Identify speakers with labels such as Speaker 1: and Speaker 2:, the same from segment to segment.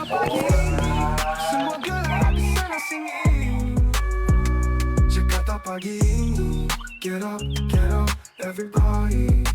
Speaker 1: Semua gelap di sana sini. Jakarta pagi ini. Get up, everybody.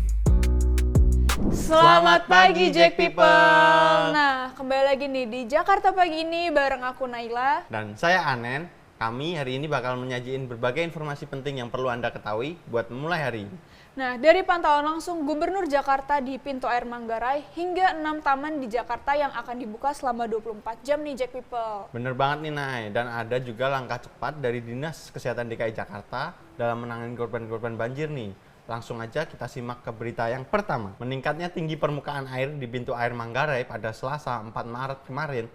Speaker 2: Selamat pagi Jack People. Nah, kembali lagi nih di Jakarta pagi ini bareng aku Naila
Speaker 3: dan saya Anen. Kami hari ini bakal menyajiin berbagai informasi penting yang perlu Anda ketahui buat memulai hari ini.
Speaker 2: Nah, dari pantauan langsung Gubernur Jakarta di pintu air Manggarai hingga 6 taman di Jakarta yang akan dibuka selama 24 jam nih Jack People.
Speaker 3: Bener banget nih Nay, dan ada juga langkah cepat dari Dinas Kesehatan DKI Jakarta dalam menangani korban-korban banjir nih. Langsung aja kita simak ke berita yang pertama. Meningkatnya tinggi permukaan air di pintu air Manggarai pada Selasa 4 Maret kemarin.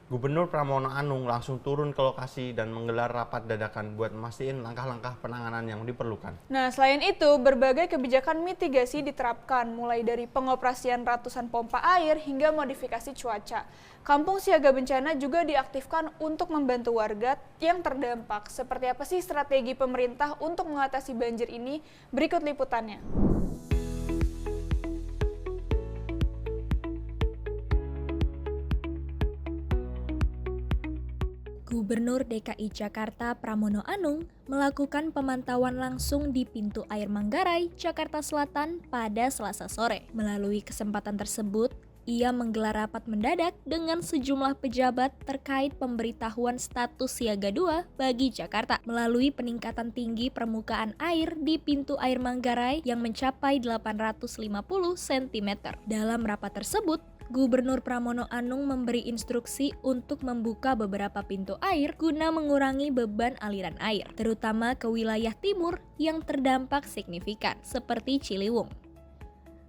Speaker 3: Gubernur Pramono Anung langsung turun ke lokasi dan menggelar rapat dadakan buat memastikan langkah-langkah penanganan yang diperlukan.
Speaker 2: Nah, selain itu, berbagai kebijakan mitigasi diterapkan, mulai dari pengoperasian ratusan pompa air hingga modifikasi cuaca. Kampung Siaga Bencana juga diaktifkan untuk membantu warga yang terdampak. Seperti apa sih strategi pemerintah untuk mengatasi banjir ini? Berikut liputannya.
Speaker 4: Gubernur DKI Jakarta Pramono Anung melakukan pemantauan langsung di pintu air Manggarai, Jakarta Selatan pada Selasa sore. Melalui kesempatan tersebut, ia menggelar rapat mendadak dengan sejumlah pejabat terkait pemberitahuan status siaga 2 bagi Jakarta melalui peningkatan tinggi permukaan air di pintu air Manggarai yang mencapai 850 cm. Dalam rapat tersebut, Gubernur Pramono Anung memberi instruksi untuk membuka beberapa pintu air guna mengurangi beban aliran air, terutama ke wilayah timur yang terdampak signifikan, seperti Ciliwung.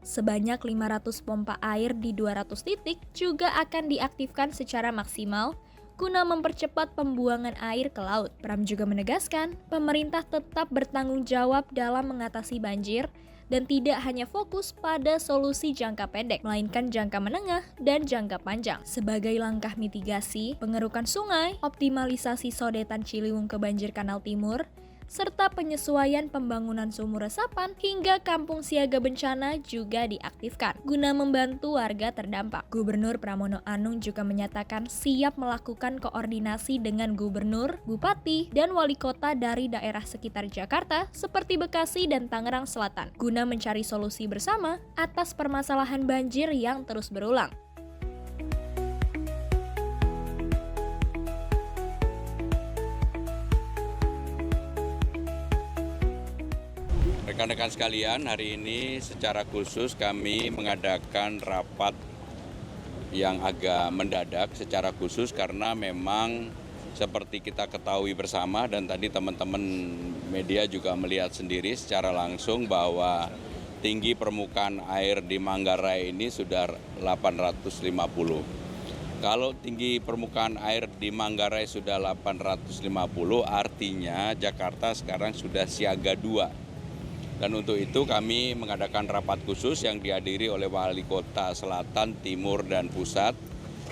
Speaker 4: Sebanyak 500 pompa air di 200 titik juga akan diaktifkan secara maksimal guna mempercepat pembuangan air ke laut. Pram juga menegaskan, pemerintah tetap bertanggung jawab dalam mengatasi banjir dan tidak hanya fokus pada solusi jangka pendek, melainkan jangka menengah dan jangka panjang. Sebagai langkah mitigasi, pengerukan sungai, optimalisasi sodetan Ciliwung ke banjir Kanal Timur, serta penyesuaian pembangunan sumur resapan hingga kampung siaga bencana juga diaktifkan guna membantu warga terdampak. Gubernur Pramono Anung juga menyatakan siap melakukan koordinasi dengan gubernur, bupati, dan wali kota dari daerah sekitar Jakarta seperti Bekasi dan Tangerang Selatan guna mencari solusi bersama atas permasalahan banjir yang terus berulang.
Speaker 5: Rekan-rekan sekalian, hari ini secara khusus kami mengadakan rapat yang agak mendadak secara khusus karena memang seperti kita ketahui bersama dan tadi teman-teman media juga melihat sendiri secara langsung bahwa tinggi permukaan air di Manggarai ini sudah 850. Kalau tinggi permukaan air di Manggarai sudah 850, artinya Jakarta sekarang sudah siaga 2. Dan untuk itu kami mengadakan rapat khusus yang dihadiri oleh Wali Kota Selatan, Timur, dan Pusat,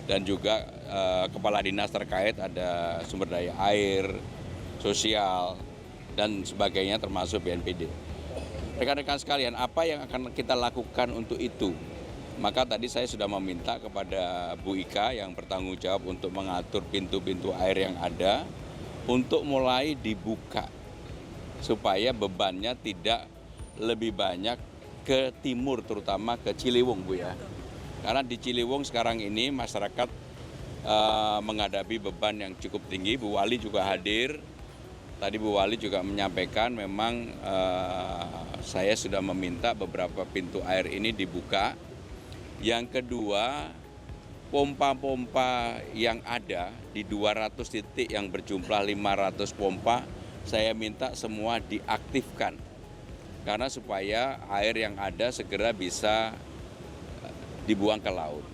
Speaker 5: dan juga Kepala Dinas terkait ada sumber daya air, sosial, dan sebagainya termasuk BNPB. Rekan-rekan sekalian, apa yang akan kita lakukan untuk itu? Maka tadi saya sudah meminta kepada Bu Ika yang bertanggung jawab untuk mengatur pintu-pintu air yang ada untuk mulai dibuka supaya bebannya tidak lebih banyak ke timur, terutama ke Ciliwung, Bu ya. Karena di Ciliwung sekarang ini masyarakat menghadapi beban yang cukup tinggi. Bu Wali juga hadir. Tadi Bu Wali juga menyampaikan memang saya sudah meminta beberapa pintu air ini dibuka. Yang kedua, pompa-pompa yang ada di 200 titik yang berjumlah 500 pompa, saya minta semua diaktifkan. Karena supaya air yang ada segera bisa dibuang ke laut.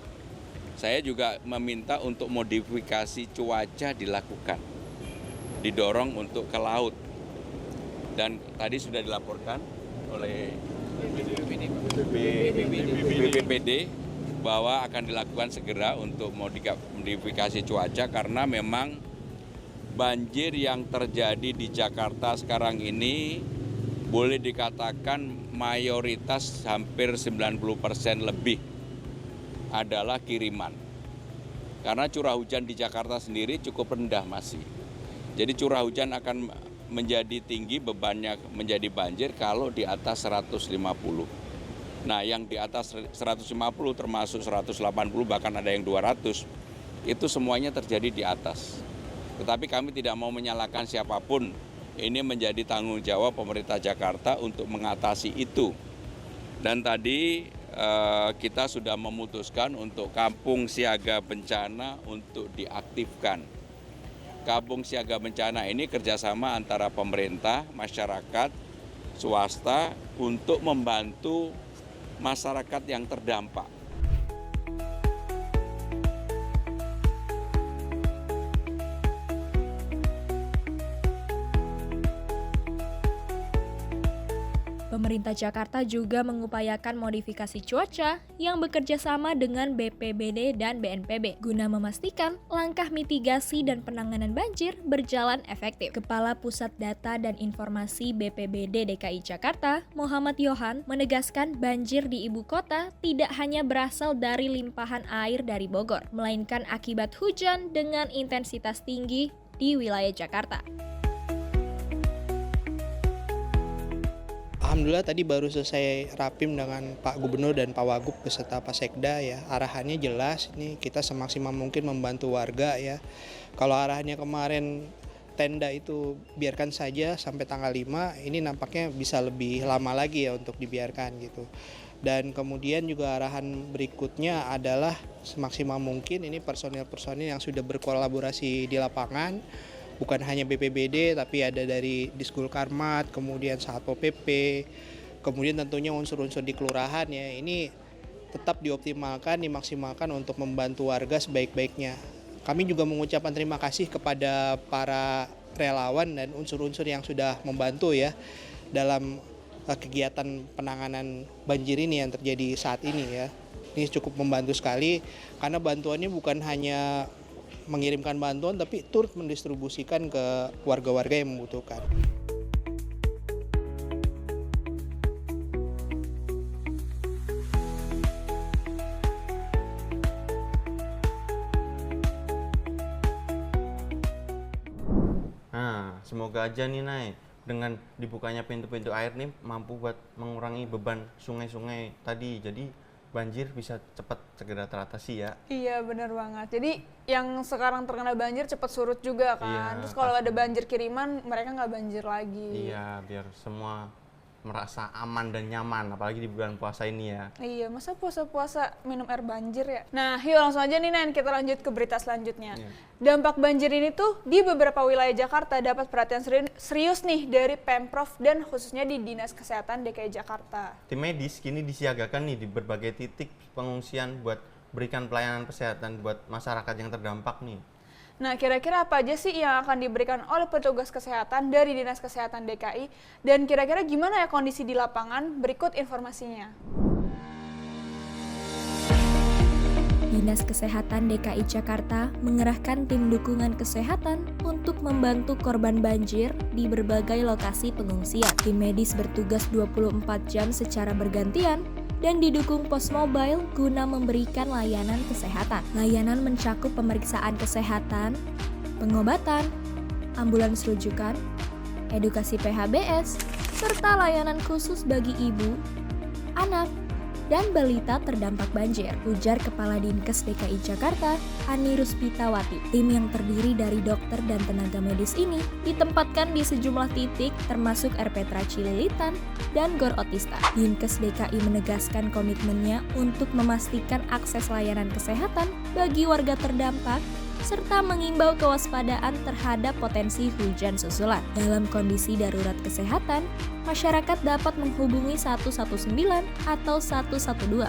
Speaker 5: Saya juga meminta untuk modifikasi cuaca dilakukan, didorong untuk ke laut. Dan tadi sudah dilaporkan oleh BPPD bahwa akan dilakukan segera untuk modifikasi cuaca karena memang banjir yang terjadi di Jakarta sekarang ini boleh dikatakan mayoritas hampir 90% lebih adalah kiriman. Karena curah hujan di Jakarta sendiri cukup rendah masih. Jadi curah hujan akan menjadi tinggi, bebannya menjadi banjir kalau di atas 150. Nah, yang di atas 150 termasuk 180 bahkan ada yang 200, itu semuanya terjadi di atas. Tetapi kami tidak mau menyalahkan siapapun. Ini menjadi tanggung jawab pemerintah Jakarta untuk mengatasi itu. Dan tadi kita sudah memutuskan untuk kampung siaga bencana untuk diaktifkan. Kampung siaga bencana ini kerjasama antara pemerintah, masyarakat, swasta untuk membantu masyarakat yang terdampak.
Speaker 4: Pemerintah Jakarta juga mengupayakan modifikasi cuaca yang bekerja sama dengan BPBD dan BNPB guna memastikan langkah mitigasi dan penanganan banjir berjalan efektif. Kepala Pusat Data dan Informasi BPBD DKI Jakarta, Muhammad Yohan, menegaskan banjir di ibu kota tidak hanya berasal dari limpahan air dari Bogor, melainkan akibat hujan dengan intensitas tinggi di wilayah Jakarta.
Speaker 6: Alhamdulillah tadi baru selesai rapim dengan Pak Gubernur dan Pak Wagub beserta Pak Sekda ya. Arahannya jelas, ini kita semaksimal mungkin membantu warga ya. Kalau arahannya kemarin tenda itu biarkan saja sampai tanggal 5, ini nampaknya bisa lebih lama lagi ya untuk dibiarkan gitu. Dan kemudian juga arahan berikutnya adalah semaksimal mungkin ini personil-personil yang sudah berkolaborasi di lapangan, bukan hanya BPBD tapi ada dari Disgul Karmat, kemudian Satpol PP, kemudian tentunya unsur-unsur di kelurahan ya, ini tetap dioptimalkan, dimaksimalkan untuk membantu warga sebaik-baiknya. Kami juga mengucapkan terima kasih kepada para relawan dan unsur-unsur yang sudah membantu ya dalam kegiatan penanganan banjir ini yang terjadi saat ini ya. Ini cukup membantu sekali karena bantuannya bukan hanya mengirimkan bantuan tapi turut mendistribusikan ke warga-warga yang membutuhkan.
Speaker 3: Nah, semoga aja nih Nay, dengan dibukanya pintu-pintu air nih mampu buat mengurangi beban sungai-sungai tadi. Jadi banjir bisa cepat segera teratasi ya.
Speaker 2: Iya benar banget. Jadi yang sekarang terkena banjir cepat surut juga kan.
Speaker 3: Iya,
Speaker 2: Terus kalau
Speaker 3: pasti.
Speaker 2: ada banjir kiriman mereka nggak banjir lagi.
Speaker 3: Iya, biar semua merasa aman dan nyaman, apalagi di bulan puasa ini ya.
Speaker 2: Iya, masa puasa-puasa minum air banjir ya? Nah, yuk langsung aja nih Nen, kita lanjut ke berita selanjutnya.
Speaker 3: Iya.
Speaker 2: Dampak banjir ini tuh di beberapa wilayah Jakarta dapat perhatian serius nih dari Pemprov dan khususnya di Dinas Kesehatan DKI Jakarta.
Speaker 3: Tim medis kini disiagakan nih di berbagai titik pengungsian buat berikan pelayanan kesehatan buat masyarakat yang terdampak nih.
Speaker 2: Nah, kira-kira apa aja sih yang akan diberikan oleh petugas kesehatan dari Dinas Kesehatan DKI dan kira-kira gimana ya kondisi di lapangan? Berikut informasinya.
Speaker 4: Dinas Kesehatan DKI Jakarta mengerahkan tim dukungan kesehatan untuk membantu korban banjir di berbagai lokasi pengungsian. Tim medis bertugas 24 jam secara bergantian dan didukung pos mobile guna memberikan layanan kesehatan. Layanan mencakup pemeriksaan kesehatan, pengobatan, ambulans rujukan, edukasi PHBS, serta layanan khusus bagi ibu, anak, dan balita terdampak banjir, ujar Kepala Dinkes DKI Jakarta, Ani Ruspitawati. Tim yang terdiri dari dokter dan tenaga medis ini ditempatkan di sejumlah titik termasuk RPTRA Cililitan dan Gor Otista. Dinkes DKI menegaskan komitmennya untuk memastikan akses layanan kesehatan bagi warga terdampak serta mengimbau kewaspadaan terhadap potensi hujan susulan. Dalam kondisi darurat kesehatan, masyarakat dapat menghubungi 119 atau 112.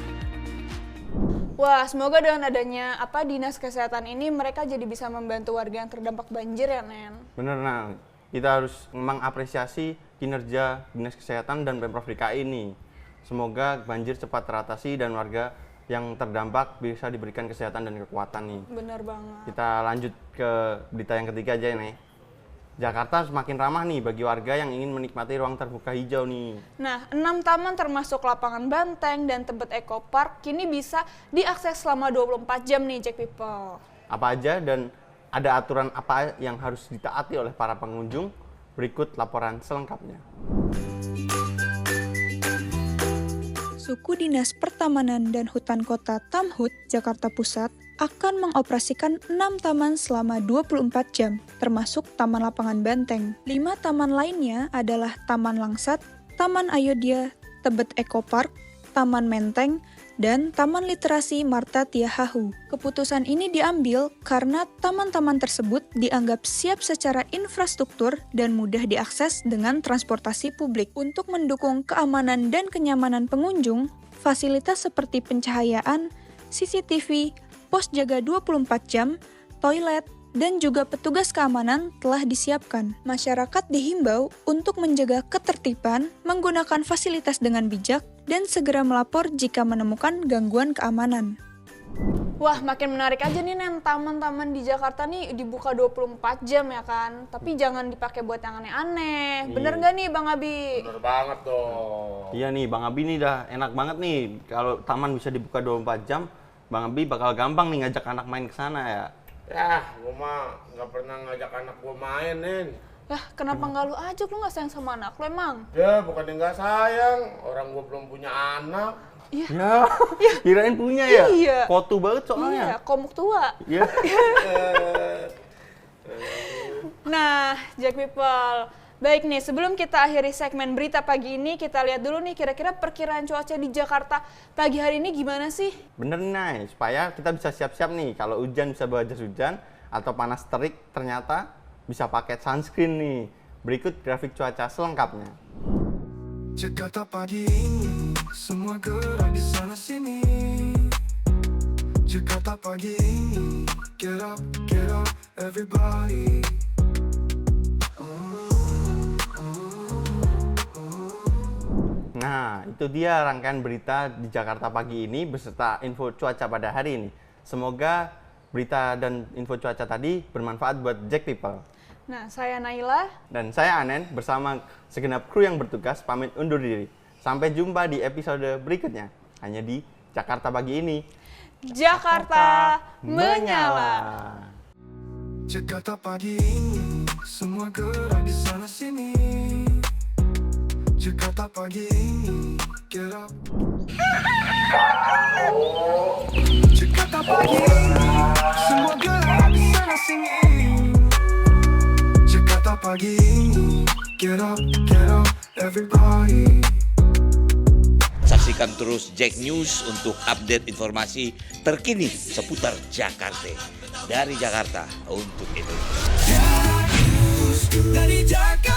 Speaker 2: Wah, semoga dengan adanya Dinas Kesehatan ini mereka jadi bisa membantu warga yang terdampak banjir ya, Nen.
Speaker 3: Bener, nah kita harus mengapresiasi kinerja Dinas Kesehatan dan Pemprov DKI ini. Semoga banjir cepat teratasi dan warga yang terdampak bisa diberikan kesehatan dan kekuatan nih.
Speaker 2: Bener banget.
Speaker 3: Kita lanjut ke berita yang ketiga aja nih. Jakarta semakin ramah nih bagi warga yang ingin menikmati ruang terbuka hijau nih.
Speaker 2: Nah, 6 taman termasuk lapangan banteng dan Tebet Eco Park kini bisa diakses selama 24 jam nih, Jack People.
Speaker 3: Apa aja dan ada aturan apa yang harus ditaati oleh para pengunjung? Berikut laporan selengkapnya.
Speaker 2: Suku Dinas Pertamanan dan Hutan Kota Tamhut, Jakarta Pusat, akan mengoperasikan 6 taman selama 24 jam, termasuk Taman Lapangan Banteng. 5 taman lainnya adalah Taman Langsat, Taman Ayodhya, Tebet Eco Park, Taman Menteng, dan Taman Literasi Marta Tiahahu. Keputusan ini diambil karena taman-taman tersebut dianggap siap secara infrastruktur dan mudah diakses dengan transportasi publik. Untuk mendukung keamanan dan kenyamanan pengunjung, fasilitas seperti pencahayaan, CCTV, pos jaga 24 jam, toilet, dan juga petugas keamanan telah disiapkan. Masyarakat dihimbau untuk menjaga ketertiban, menggunakan fasilitas dengan bijak, dan segera melapor jika menemukan gangguan keamanan. Wah, makin menarik aja nih, Nen. Taman-taman di Jakarta nih dibuka 24 jam ya kan? Tapi jangan dipakai buat yang aneh-aneh. Bener nggak nih, Bang Abi?
Speaker 7: Bener banget dong.
Speaker 3: Iya nih, Bang Abi nih dah enak banget nih. Kalau taman bisa dibuka 24 jam, Bang Abi bakal gampang nih ngajak anak main ke sana ya.
Speaker 7: Ya, gua mah nggak pernah ngajak anak gua main, Nen.
Speaker 2: Yah, kenapa nggak lu ajak? Lu nggak sayang sama anak lu emang?
Speaker 7: Ya, bukannya nggak sayang. Orang gua belum punya anak.
Speaker 3: Ya, kirain punya ya?
Speaker 2: Iya.
Speaker 3: Kotu banget soalnya.
Speaker 2: Iya, komuk tua.
Speaker 3: Iya.
Speaker 2: Nah, Jack People. Baik nih, sebelum kita akhiri segmen berita pagi ini, kita lihat dulu nih kira-kira perkiraan cuaca di Jakarta pagi hari ini gimana sih?
Speaker 3: Bener nih, supaya kita bisa siap-siap nih. Kalau hujan bisa bawa jas hujan, atau panas terik ternyata bisa pakai sunscreen nih. Berikut grafik cuaca selengkapnya.
Speaker 1: Jakarta pagi ini, semua gerak di sana sini. Jakarta pagi ini, get up, everybody.
Speaker 3: Nah, itu dia rangkaian berita di Jakarta pagi ini beserta info cuaca pada hari ini. Semoga berita dan info cuaca tadi bermanfaat buat Jack People.
Speaker 2: Nah, saya Naila.
Speaker 3: Dan saya Anen bersama segenap kru yang bertugas pamit undur diri. Sampai jumpa di episode berikutnya. Hanya di Jakarta pagi ini.
Speaker 2: Jakarta menyala.
Speaker 1: Jakarta pagi ini, semua gerak di sana sini. Jakarta pagi ini, get up. Jakarta pagi ini, semua gerak di sana sini. Jakarta pagi ini, get up, everybody.
Speaker 8: Saksikan terus Jack News untuk update informasi terkini seputar Jakarta. Dari Jakarta untuk Indonesia.
Speaker 1: Dari Jakarta.